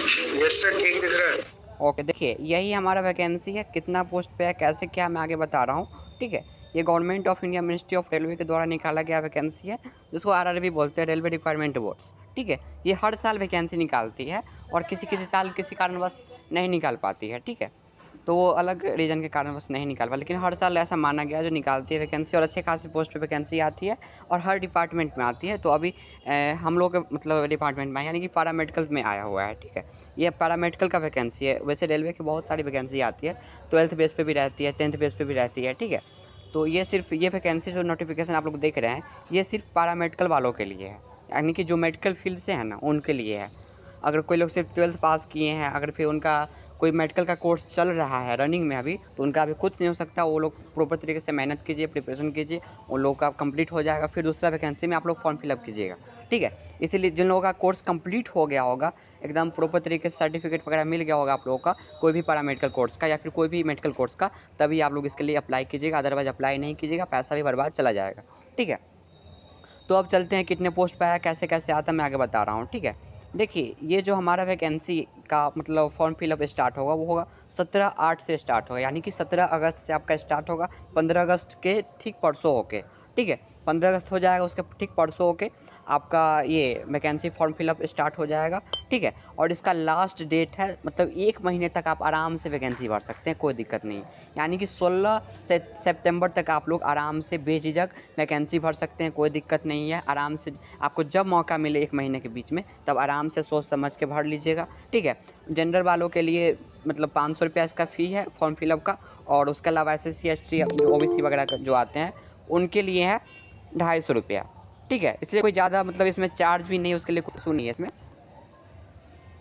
Yes sir, ठीक दिख रहा है। ओके, देखिए यही हमारा वैकेंसी है, कितना पोस्ट पे है, कैसे क्या, मैं आगे बता रहा हूँ। ठीक है, ये government of India ministry of railway के द्वारा निकाला गया वैकेंसी है, जिसको आरआरबी बोलते हैं, रेलवे रिक्वायरमेंट बोर्ड्स। ठीक है, ये हर साल वैकेंसी निकालती है और किसी किसी साल किसी कारणवश नहीं निकाल पाती है। ठीक है, तो वो अलग रीज़न के कारणवश नहीं निकाल पाती, लेकिन हर साल ऐसा माना गया जो निकालती है वैकेंसी, और अच्छे खासे पोस्ट पे वैकेंसी आती है और हर डिपार्टमेंट में आती है। तो अभी हम लोग मतलब डिपार्टमेंट में यानी कि पैरामेडिकल में आया हुआ है। ठीक है, ये पैरामेडिकल का वैकेंसी है। वैसे रेलवे की बहुत सारी वैकेंसी आती है, 12th बेस पे भी रहती है, 10th बेस पे भी रहती है। ठीक है, तो ये सिर्फ ये वैकेंसी जो नोटिफिकेशन आप लोग देख रहे हैं, ये सिर्फ पैरामेडिकल वालों के लिए है, यानी कि जो मेडिकल फील्ड से है ना, उनके लिए है। अगर कोई लोग सिर्फ 12th पास किए हैं, अगर फिर उनका कोई मेडिकल का कोर्स चल रहा है रनिंग में अभी, तो उनका अभी कुछ नहीं हो सकता। वो लोग प्रॉपर तरीके से मेहनत कीजिए, प्रिपरेशन कीजिए, उन लोगों का कंप्लीट हो जाएगा, फिर दूसरा वैकेंसी में आप लोग फॉर्म फिलअप कीजिएगा। ठीक है, इसीलिए जिन लोगों का कोर्स कंप्लीट हो गया होगा, एकदम प्रॉपर तरीके से सर्टिफिकेट वगैरह मिल गया होगा आप लोगों का, कोई भी पैरामेडिकल कोर्स का या फिर कोई भी मेडिकल कोर्स का, तभी आप लोग इसके लिए अप्लाई कीजिएगा, अदरवाइज अप्लाई नहीं कीजिएगा, पैसा भी बर्बाद चला जाएगा। ठीक है, तो अब चलते हैं कितने पोस्ट पे आया, कैसे कैसे आता है, मैं आगे बता रहा हूँ। ठीक है, देखिए ये जो हमारा वैकेंसी का मतलब फॉर्म फिलअप स्टार्ट होगा, वो होगा 17/8 से स्टार्ट होगा, यानी कि 17 अगस्त से आपका स्टार्ट होगा, 15 अगस्त के ठीक परसों होके। ठीक है, 15 अगस्त हो जाएगा, उसके ठीक परसों होके आपका ये वैकेंसी फॉर्म फिलअप स्टार्ट हो जाएगा। ठीक है, और इसका लास्ट डेट है, मतलब 1 महीने तक आप आराम से वैकेंसी भर सकते हैं, कोई दिक्कत नहीं। यानी कि 16 सितंबर तक आप लोग आराम से बेझिझक वैकेंसी भर सकते हैं, कोई दिक्कत नहीं है। आराम से आपको जब मौका मिले 1 महीने के बीच में, तब आराम से सोच समझ के भर लीजिएगा। ठीक है, जनरल वालों के लिए मतलब 500 रुपया इसका फ़ी है फॉर्म फिलअप का, और उसके अलावा SC ST OBC वगैरह का जो आते हैं, उनके लिए है 250 रुपया। ठीक है, इसलिए कोई ज़्यादा मतलब इसमें चार्ज भी नहीं है, उसके लिए कुछ इशू नहीं है इसमें,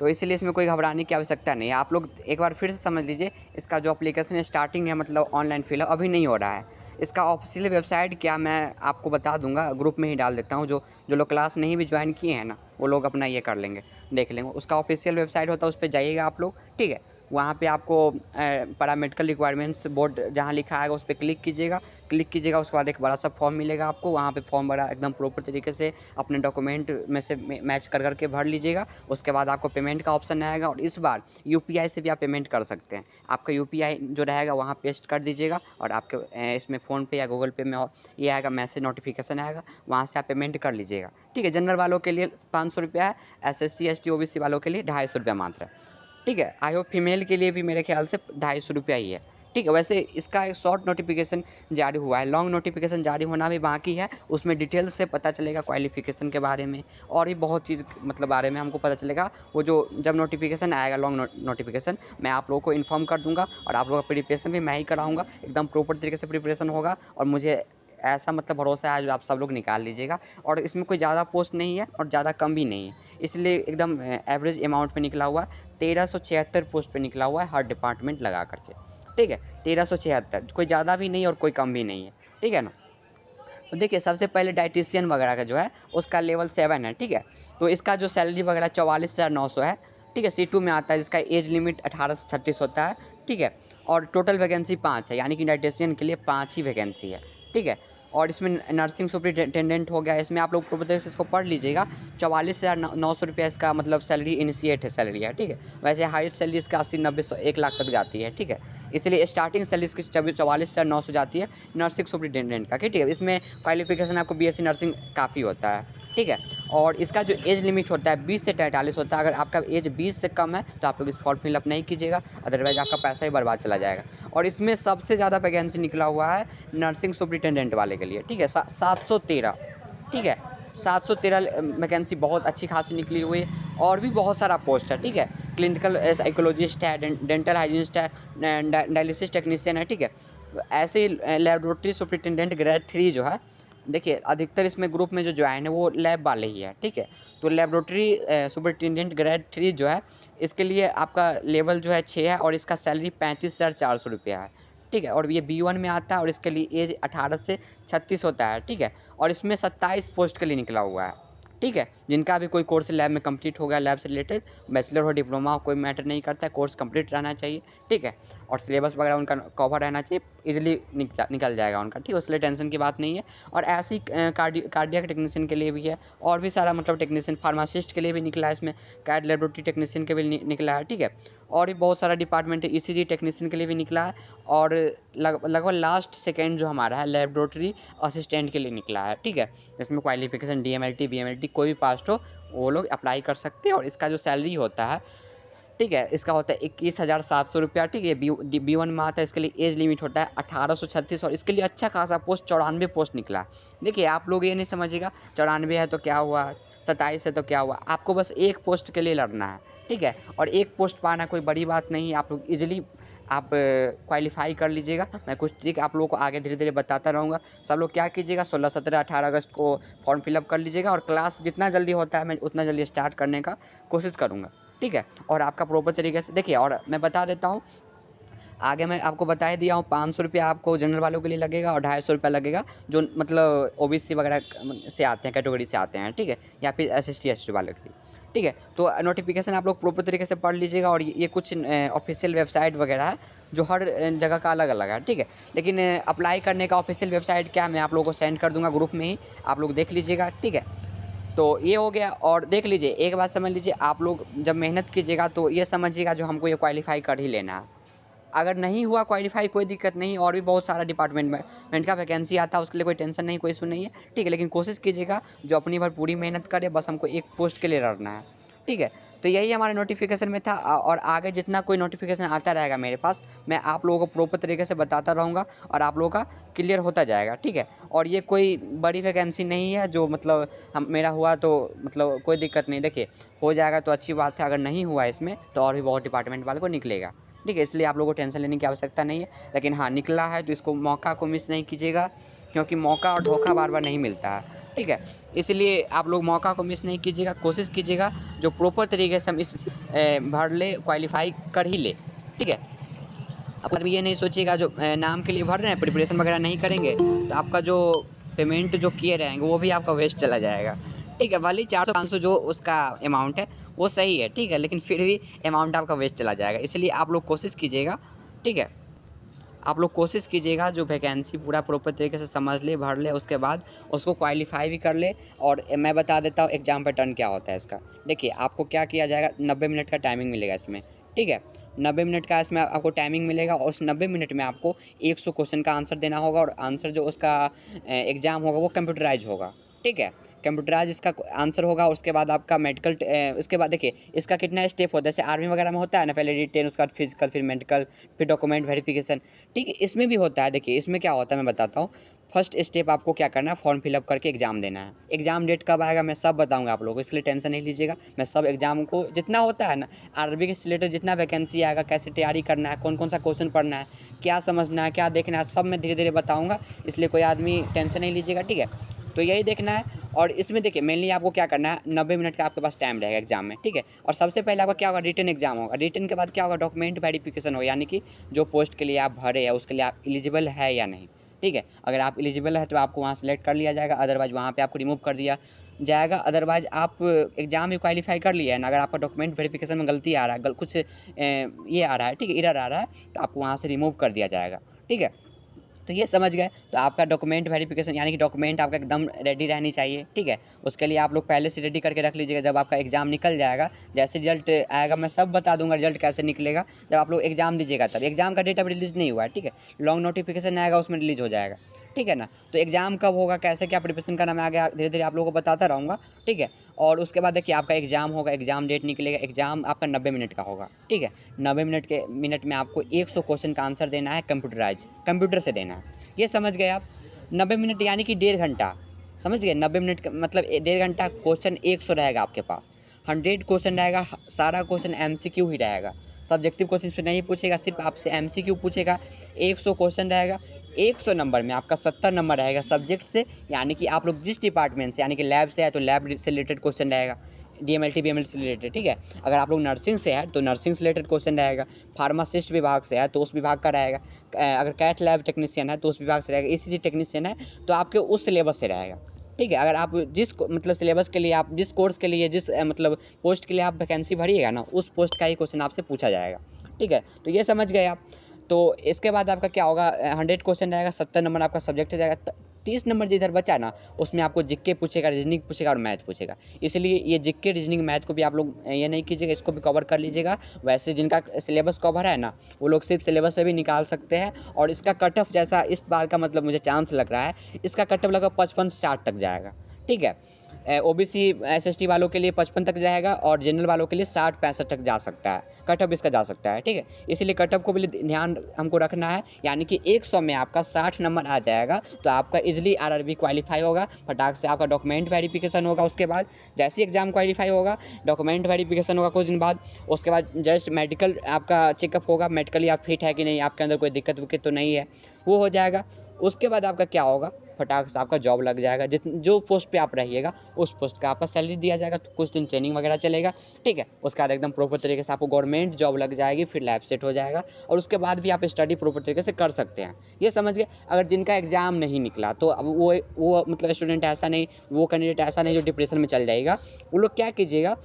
तो इसलिए इसमें कोई घबराने की आवश्यकता नहीं है। आप लोग एक बार फिर से समझ लीजिए, इसका जो एप्लीकेशन स्टार्टिंग है मतलब ऑनलाइन फिलअप अभी नहीं हो रहा है। इसका ऑफिशियल वेबसाइट क्या, मैं आपको बता दूंगा, ग्रुप में ही डाल देता हूँ। जो जो लोग क्लास नहीं भी ज्वाइन किए हैं ना, वो लोग अपना ये कर लेंगे, देख लेंगे। उसका ऑफिशियल वेबसाइट होता है, उस पर जाइएगा आप लोग। ठीक है, वहाँ पे आपको पैरामेडिकल रिक्वायरमेंट्स बोर्ड जहाँ लिखा है उस पर क्लिक कीजिएगा। उसके बाद एक बड़ा सा फॉर्म मिलेगा आपको, वहाँ पे फॉर्म भरा एकदम प्रॉपर तरीके से अपने डॉक्यूमेंट में से मैच कर करके भर लीजिएगा। उसके बाद आपको पेमेंट का ऑप्शन आएगा, और इस बार UPI से भी आप पेमेंट कर सकते हैं। आपका UPI जो रहेगा वहाँ पेस्ट कर दीजिएगा, और आपके इसमें फ़ोनपे या गूगल पे में ये आएगा, मैसेज नोटिफिकेशन आएगा, वहाँ से आप पेमेंट कर लीजिएगा। ठीक है, जनरल वालों के लिए 500 रुपया है, SSC ST OBC वालों के लिए 250 रुपया मात्र है। ठीक है, आई होप फीमेल के लिए भी मेरे ख्याल से 250 रुपया ही है। ठीक है, वैसे इसका एक शॉर्ट नोटिफिकेशन जारी हुआ है, लॉन्ग नोटिफिकेशन जारी होना भी बाकी है। उसमें डिटेल्स से पता चलेगा क्वालिफिकेशन के बारे में, और भी बहुत चीज़ मतलब बारे में हमको पता चलेगा। वो जो जब नोटिफिकेशन आएगा लॉन्ग नोटिफिकेशन, मैं आप लोगों को इन्फॉर्म कर दूंगा, और आप लोगों का प्रिपरेशन भी मैं ही कराऊंगा। एकदम प्रॉपर तरीके से प्रिपरेशन होगा, और मुझे ऐसा मतलब भरोसा है जो आप सब लोग निकाल लीजिएगा। और इसमें कोई ज़्यादा पोस्ट नहीं है और ज़्यादा कम भी नहीं है, इसलिए एकदम एवरेज अमाउंट पे निकला हुआ है। 1376 पोस्ट पे निकला हुआ है, हर डिपार्टमेंट लगा करके। ठीक है, 1376, कोई ज़्यादा भी नहीं और कोई कम भी नहीं है। ठीक है ना, तो देखिए सबसे पहले डाइटिशियन वगैरह का जो है उसका लेवल 7 है। ठीक है, तो इसका जो सैलरी वगैरह 44,900 है। ठीक है, C2 में आता है, जिसका एज लिमिट 18 से 36 होता है। ठीक है, और टोटल वैकेंसी 5 है, यानी कि डाइटिशियन के लिए 5 ही वैकेंसी है। ठीक है, और इसमें नर्सिंग सुपरिटेंडेंट हो गया, इसमें आप लोग प्रॉपर से इसको पढ़ लीजिएगा। 44,900 रुपया इसका मतलब सैलरी इनिशिएट है, सैलरी है। ठीक है, वैसे हाइस्ट सैलरी इसका 80-90 1 लाख तक जाती है। ठीक है, इसलिए स्टार्टिंग सैलरी इसकी 44,900 जाती है नर्सिंग सुपरिटेंडेंट का। ठीक है, इसमें क्वालिफिकेशन आपको BSc नर्सिंग काफ़ी होता है। ठीक है, और इसका जो एज लिमिट होता है 20 से 43 होता है। अगर आपका एज 20 से कम है तो आप लोग इस फॉर्म फिलअप नहीं कीजिएगा, अदरवाइज आपका पैसा ही बर्बाद चला जाएगा। और इसमें सबसे ज़्यादा वैकेंसी निकला हुआ है नर्सिंग सुपरिटेंडेंट वाले के लिए। ठीक है, 713। ठीक है, 713 वैकेंसी बहुत अच्छी खासी निकली हुई है, और भी बहुत सारा पोस्ट है। ठीक है, क्लिनिकल साइकोलॉजिस्ट है, डेंटल हाइजीनिस्ट है, डायलिसिस टेक्नीशियन है। ठीक है, ऐसे ही लेबोरेटरी सुपरिटेंडेंट ग्रेड 3 जो है, देखिए अधिकतर इसमें ग्रुप में जो ज्वाइन है वो लैब वाले ही है। ठीक है, तो लेबोरेटरी सुपरिटेंडेंट ग्रेड 3 जो है, इसके लिए आपका लेवल जो है 6 है, और इसका सैलरी 35,400 रुपया है। ठीक है, और ये B1 में आता है, और इसके लिए एज 18 से 36 होता है। ठीक है, और इसमें 27 पोस्ट के लिए निकला हुआ है। ठीक है। जिनका भी कोई कोर्स लैब में कंप्लीट हो गया, लैब से रिलेटेड, बैचलर हो डिप्लोमा हो, कोई मैटर नहीं करता है, कोर्स कंप्लीट रहना चाहिए, ठीक है। और सिलेबस वगैरह उनका कवर रहना चाहिए, इजीली निकल जाएगा उनका, ठीक है, उसके लिए टेंशन की बात नहीं है। और ऐसे ही कार्डियक टेक्नीशियन के लिए भी है, और भी सारा मतलब टेक्नीशियन, फार्मासिस्ट के लिए भी निकला है इसमें, कैड लेबोरेटरी टेक्नीशियन के भी निकला है, ठीक है। और भी बहुत सारा डिपार्टमेंट है, ईसीजी टेक्नीशियन के लिए भी निकला है। और लगभग लास्ट सेकेंड जो हमारा है लेबोरेटरी असिस्टेंट के लिए निकला है, ठीक है। इसमें क्वालिफिकेशन डीएमएलटी बीएमएलटी कोई भी पास हो वो लोग अप्लाई कर सकते हैं। और इसका जो सैलरी होता है, ठीक है, इसका होता है 21,700 रुपया, ठीक है। B1 में आता है। इसके लिए एज लिमिट होता है 1836, और इसके लिए अच्छा खासा पोस्ट 94 पोस्ट निकला। देखिए आप लोग ये नहीं समझिएगा 94 है तो क्या हुआ, 27 है तो क्या हुआ, आपको बस एक पोस्ट के लिए लड़ना है, ठीक है। और एक पोस्ट पाना कोई बड़ी बात नहीं है, आप लोग ईजिली आप क्वालिफाई कर लीजिएगा। मैं कुछ ट्रिक आप लोगों को आगे धीरे धीरे बताता रहूँगा। सब लोग क्या कीजिएगा, 16, 17, 18 अगस्त को फॉर्म फिलअप कर लीजिएगा, और क्लास जितना जल्दी होता है मैं उतना जल्दी स्टार्ट करने का कोशिश करूँगा, ठीक है। और आपका प्रॉपर तरीके से देखिए, और मैं बता देता हूँ आगे, मैं आपको बता ही दिया हूँ, 500 रुपया आपको जनरल वालों के लिए लगेगा, और 250 रुपया लगेगा जो मतलब ओबीसी वगैरह से आते हैं, कैटेगरी से आते हैं, ठीक है, या फिर SC ST वालों के लिए, ठीक है। तो नोटिफिकेशन आप लोग प्रॉपर तरीके से पढ़ लीजिएगा। और ये कुछ ऑफिशियल वेबसाइट वगैरह है जो हर जगह का अलग अलग है, ठीक है। लेकिन अप्लाई करने का ऑफिशियल वेबसाइट क्या है, मैं आप लोगों को सेंड कर दूंगा ग्रुप में ही, आप लोग देख लीजिएगा, ठीक है। तो ये हो गया। और देख लीजिए, एक बात समझ लीजिए, आप लोग जब मेहनत कीजिएगा तो ये समझिएगा जो हमको ये क्वालिफाई कर ही लेना है। अगर नहीं हुआ क्वालिफाई कोई दिक्कत नहीं, और भी बहुत सारा डिपार्टमेंट का वैकेंसी आता है, उसके लिए कोई टेंशन नहीं, कोई इशू नहीं है, ठीक है। लेकिन कोशिश कीजिएगा जो अपनी भर पूरी मेहनत करे, बस हमको एक पोस्ट के लिए लड़ना है, ठीक है। तो यही हमारे नोटिफिकेशन में था। और आगे जितना कोई नोटिफिकेशन आता रहेगा मेरे पास, मैं आप लोगों को प्रॉपर तरीके से बताता रहूँगा, और आप लोगों का क्लियर होता जाएगा, ठीक है। और ये कोई बड़ी वैकेंसी नहीं है जो मतलब हम मेरा हुआ तो मतलब कोई दिक्कत नहीं, देखिए हो जाएगा तो अच्छी बात है, अगर नहीं हुआ इसमें तो और भी बहुत डिपार्टमेंट वाले को निकलेगा, ठीक है। इसलिए आप लोगों को टेंशन लेने की आवश्यकता नहीं है। लेकिन हाँ, निकला है तो इसको मौका को मिस नहीं कीजिएगा, क्योंकि मौका और धोखा बार बार नहीं मिलता है, ठीक है। इसलिए आप लोग मौका को मिस नहीं कीजिएगा, कोशिश कीजिएगा जो प्रॉपर तरीके से हम इस भर ले, क्वालिफाई कर ही ले, ठीक है। अब कभी ये नहीं सोचिएगा जो नाम के लिए भर रहे हैं, प्रिपरेशन वगैरह नहीं करेंगे तो आपका जो पेमेंट जो किए रहेंगे वो भी आपका वेस्ट चला जाएगा, ठीक है। भले 400-500 जो उसका अमाउंट है वो सही है, ठीक है, लेकिन फिर भी अमाउंट आपका वेस्ट चला जाएगा। इसलिए आप लोग कोशिश कीजिएगा, ठीक है। आप लोग कोशिश कीजिएगा जो वैकेंसी पूरा प्रॉपर तरीके से समझ ले, भर ले, उसके बाद उसको क्वालिफाई भी कर ले। और मैं बता देता हूँ एग्जाम पैटर्न क्या होता है इसका। देखिए आपको क्या किया जाएगा, 90 मिनट का टाइमिंग मिलेगा इसमें, ठीक है। 90 मिनट का इसमें आपको टाइमिंग मिलेगा, और उस 90 मिनट में आपको 100 क्वेश्चन का आंसर देना होगा, और आंसर जो उसका एग्ज़ाम होगा वो कंप्यूटराइज होगा, ठीक है। कंप्यूटराइज इसका आंसर होगा। उसके बाद आपका मेडिकल, उसके बाद देखिए इसका कितना स्टेप होता है, जैसे आर्मी वगैरह में होता है ना, पहले रिटेन, उसके बाद फिजिकल, फिर मेडिकल, फिर डॉक्यूमेंट वेरिफिकेशन, ठीक है। इसमें भी होता है। देखिए इसमें क्या होता है मैं बताता हूँ। फर्स्ट स्टेप आपको क्या करना है, फॉर्म फिलअप करके एग्जाम देना है। एग्जाम डेट कब आएगा मैं सब बताऊंगा आप लोगों को, इसलिए टेंशन नहीं लीजिएगा। मैं सब एग्जाम को जितना होता है ना, आरबी के रिलेटेड जितना वैकेंसी आएगा, कैसे तैयारी करना है, कौन कौन सा क्वेश्चन पढ़ना है, क्या समझना है, क्या देखना है, सब मैं धीरे धीरे बताऊँगा, इसलिए कोई आदमी टेंशन नहीं लीजिएगा, ठीक है। तो यही देखना है। और इसमें देखिए मेनली आपको क्या करना है, 90 मिनट का आपके पास टाइम रहेगा एग्जाम में, ठीक है। और सबसे पहले आपका क्या होगा, रिटन एग्जाम होगा। रिटन के बाद क्या होगा, डॉक्यूमेंट वेरिफिकेशन होगा, यानी कि जो पोस्ट के लिए आप भरे हैं उसके लिए आप एलिजिबल है या नहीं, ठीक है। अगर आप एलिजिबल है तो आपको वहाँ सेलेक्ट कर लिया जाएगा, अदरवाइज वहाँ पे आपको रिमूव कर दिया जाएगा। अदरवाइज आप एग्जाम में क्वालिफाई कर लिया है ना, अगर आपका डॉक्यूमेंट वेरिफिकेशन में गलती आ रहा है, कुछ ये आ रहा है, ठीक है, एरर आ रहा है, तो आपको वहाँ से रिमूव कर दिया जाएगा, ठीक है। तो ये समझ गए। तो आपका डॉक्यूमेंट वेरिफिकेशन यानी कि डॉक्यूमेंट आपका एकदम रेडी रहनी चाहिए, ठीक है। उसके लिए आप लोग पहले से रेडी करके रख लीजिएगा। जब आपका एग्जाम निकल जाएगा, जैसे रिजल्ट आएगा मैं सब बता दूंगा रिजल्ट कैसे निकलेगा। जब आप लोग एग्जाम दीजिएगा तब, एग्जाम का डेट अभी रिलीज नहीं हुआ है, ठीक है, लॉन्ग नोटिफिकेशन आएगा उसमें रिलीज हो जाएगा, ठीक है ना। तो एग्जाम कब होगा, कैसे क्या प्रिपरेशन करना, मैं आगे धीरे धीरे आप लोगों को बताता रहूँगा, ठीक है। और उसके बाद देखिए आपका एग्जाम होगा, एग्जाम डेट निकलेगा, एग्जाम आपका 90 मिनट का होगा, ठीक है। 90 मिनट में आपको 100 क्वेश्चन का आंसर देना है, कंप्यूटराइज, कंप्यूटर से देना है। ये समझ गए आप। 90 मिनट यानी कि 1.5 घंटा, समझ गए। 90 मिनट का मतलब 1.5 घंटा, क्वेश्चन 100 रहेगा आपके पास, 100 क्वेश्चन रहेगा, सारा क्वेश्चन MCQ ही रहेगा, सब्जेक्टिव क्वेश्चन से नहीं पूछेगा, सिर्फ आपसे MCQ पूछेगा। 100 क्वेश्चन रहेगा, 100 नंबर में आपका 70 नंबर रहेगा सब्जेक्ट से, यानी कि आप लोग जिस डिपार्टमेंट से, यानी कि लैब से है तो लैब से रिलेटेड क्वेश्चन रहेगा, DMLT BMLT से रिलेटेड, ठीक है। अगर आप लोग नर्सिंग से है तो नर्सिंग से रिलेटेड क्वेश्चन रहेगा, फार्मासिस्ट विभाग से है तो उस विभाग का रहेगा, अगर कैथ लैब टेक्नीशियन है तो उस विभाग से रहेगा, ECG टेक्नीशियन है तो आपके उस सिलेबस से रहेगा, ठीक है। अगर आप मतलब सिलेबस के लिए, आप जिस कोर्स के लिए, जिस मतलब पोस्ट के लिए आप वैकेंसी भरिएगा ना, उस पोस्ट का ही क्वेश्चन आपसे पूछा जाएगा। ठीक है, तो ये समझ गए आप। तो इसके बाद आपका क्या होगा, 100 क्वेश्चन रहेगा, 70 नंबर आपका सब्जेक्ट जाएगा, 30 नंबर जिधर बचा ना, उसमें आपको जीके पूछेगा, रीजनिंग पूछेगा और मैथ पूछेगा। इसलिए ये जीके, रीजनिंग, मैथ को भी आप लोग ये नहीं कीजिएगा, इसको भी कवर कर लीजिएगा। वैसे जिनका सिलेबस कवर है ना, वो लोग सिर्फ सिलेबस से भी निकाल सकते हैं। और इसका कट ऑफ जैसा इस बार का मतलब मुझे चांस लग रहा है, इसका कट ऑफ लगभग 55 से 60 तक जाएगा। ठीक है, ओबीसी एसएसटी वालों के लिए 55 तक जाएगा और जनरल वालों के लिए 60-65 तक जा सकता है, कट ऑफ इसका जा सकता है। ठीक है, इसीलिए कट ऑफ को भी ध्यान हमको रखना है, यानी कि 100 में आपका 60 नंबर आ जाएगा तो आपका इजीली आरआरबी क्वालिफाई होगा। फटाक से आपका डॉक्यूमेंट वेरिफिकेशन होगा, उसके बाद जैसे एग्जाम क्वालिफाई होगा, डॉक्यूमेंट वेरिफिकेशन होगा कुछ दिन बाद, उसके बाद जस्ट मेडिकल आपका चेकअप होगा, मेडिकली आप फिट है कि नहीं, आपके अंदर कोई दिक्कत विक्कत तो नहीं है, वो हो जाएगा। उसके बाद आपका क्या होगा, फटाक से आपका जॉब लग जाएगा। जो पोस्ट पे आप रहिएगा उस पोस्ट का आपका सैलरी दिया जाएगा, तो कुछ दिन ट्रेनिंग वगैरह चलेगा। ठीक है, उसके बाद एकदम प्रॉपर तरीके से आपको गवर्नमेंट जॉब लग जाएगी, फिर लैब सेट हो जाएगा और उसके बाद भी आप स्टडी प्रॉपर तरीके से कर सकते हैं। ये समझ गए। अगर जिनका एग्जाम नहीं निकला तो अब वो मतलब स्टूडेंट ऐसा नहीं, वो कैंडिडेट ऐसा नहीं जो डिप्रेशन में चल जाएगा, वो लोग क्या कीजिएगा,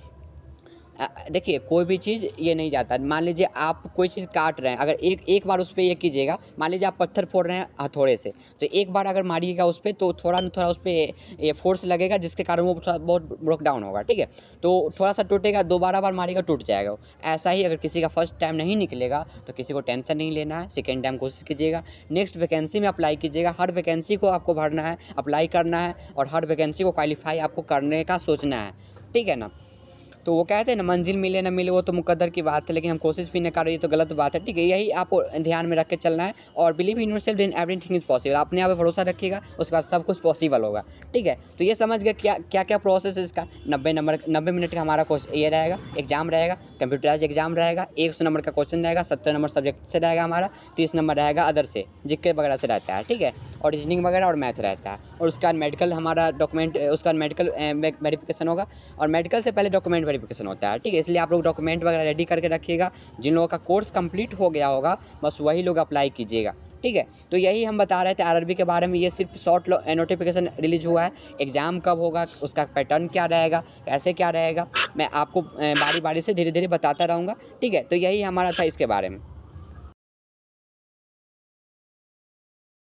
देखिए कोई भी चीज़ ये नहीं जाता। मान लीजिए आप कोई चीज़ काट रहे हैं, अगर एक बार उस पर ये कीजिएगा, मान लीजिए आप पत्थर फोड़ रहे हैं हथौड़े से, तो एक बार अगर मारिएगा उस पर तो थोड़ा ना थोड़ा उस पर ये फोर्स लगेगा, जिसके कारण वो थोड़ा बहुत ब्रोक डाउन होगा। ठीक है, तो थोड़ा सा टूटेगा, दोबारा बार मारिएगा टूट जाएगा वो। ऐसा ही अगर किसी का फर्स्ट टाइम नहीं निकलेगा तो किसी को टेंशन नहीं लेना है, सेकेंड टाइम कोशिश कीजिएगा, नेक्स्ट वैकेंसी में अप्लाई कीजिएगा। हर वैकेंसी को आपको भरना है, अप्लाई करना है और हर वैकेंसी को क्वालिफाई आपको करने का सोचना है। ठीक है ना। तो वो कहते हैं ना, मंजिल मिले ना मिले वो तो मुकद्दर की बात है, लेकिन हम कोशिश भी नहीं कर रहे, ये तो गलत बात है। ठीक है, यही आपको ध्यान में रख के चलना है और believe in yourself then everything is possible. अपने आप पे भरोसा रखिएगा, उसके बाद सब कुछ पॉसिबल होगा। ठीक है, तो ये समझ गए क्या क्या प्रोसेस है इसका। 90 मिनट का हमारा ये रहेगा, एग्जाम रहेगा, कंप्यूटराइज एग्जाम रहेगा, 100 नंबर का क्वेश्चन रहेगा, 70 नंबर सब्जेक्ट से रहेगा हमारा, 30 नंबर रहेगा अदर से, जीके वगैरह से रहता है। ठीक है, और रीजनिंग वगैरह और मैथ रहता है। और उसका मेडिकल हमारा डॉक्यूमेंट, उसका मेडिकल वेरिफिकेशन होगा और मेडिकल से पहले डॉक्यूमेंट वेरिफिकेशन होता है। ठीक है, इसलिए आप लोग डॉक्यूमेंट वगैरह रेडी करके रखिएगा। जिन लोगों का कोर्स कंप्लीट हो गया होगा बस वही लोग अप्लाई कीजिएगा। ठीक है, तो यही हम बता रहे थे आरआरबी के बारे में। ये सिर्फ शॉर्ट नोटिफिकेशन रिलीज हुआ है, एग्जाम कब होगा, उसका पैटर्न क्या रहेगा, कैसे क्या रहेगा, मैं आपको बारी बारी से धीरे धीरे बताता रहूँगा। ठीक है, तो यही हमारा था इसके बारे में।